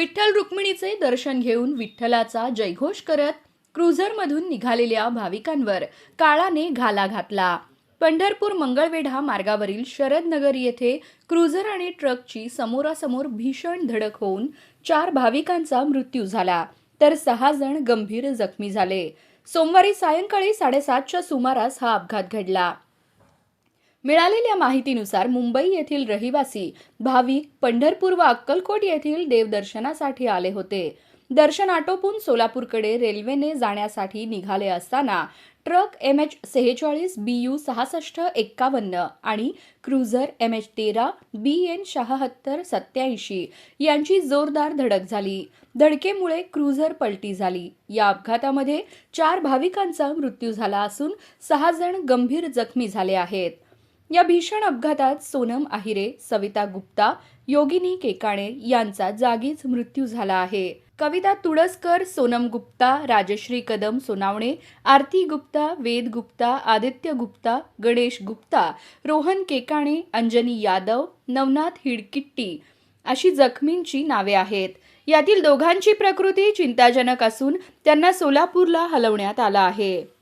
विठ्ठल रुक्मिणीचे दर्शन घेऊन विठ्ठलाचा जयघोष करत क्रुझरमधून निघालेल्या भाविकांवर काळाने घाला घातला. पंढरपूर मंगळवेढा मार्गावरील शरद नगर येथे क्रुझर आणि ट्रकची समोरासमोर भीषण धडक होऊन 4 भाविकांचा मृत्यू झाला, तर 6 जण गंभीर जखमी झाले. सोमवारी सायंकाळी 7:30च्या सुमारास हा अपघात घडला. मिळालेल्या माहितीनुसार मुंबई येथील रहिवासी भाविक पंढरपूर व अक्कलकोट येथील देवदर्शनासाठी आले होते. दर्शन आटोपून सोलापूरकडे रेल्वेने जाण्यासाठी निघाले असताना ट्रक MH46 BU 6651 आणि क्रुझर MH13 BN 7687 यांची जोरदार धडक झाली. धडकेमुळे क्रुझर पलटी झाली. या अपघातामध्ये 4 भाविकांचा मृत्यू झाला असून 6 जण गंभीर जखमी झाले आहेत. या भीषण अपघातात सोनम आहिरे, सविता गुप्ता, योगिनी केकाणे यांचा जागीच मृत्यू झाला आहे. कविता तुळसकर, सोनम गुप्ता, राजश्री कदम सोनावणे, आरती गुप्ता, वेद गुप्ता, आदित्य गुप्ता, गणेश गुप्ता, रोहन केकाणे, अंजनी यादव, नवनाथ हिडकिट्टी अशी जखमींची नावे आहेत. यातील दोघांची प्रकृती चिंताजनक असून त्यांना सोलापूरला हलवण्यात आलं आहे.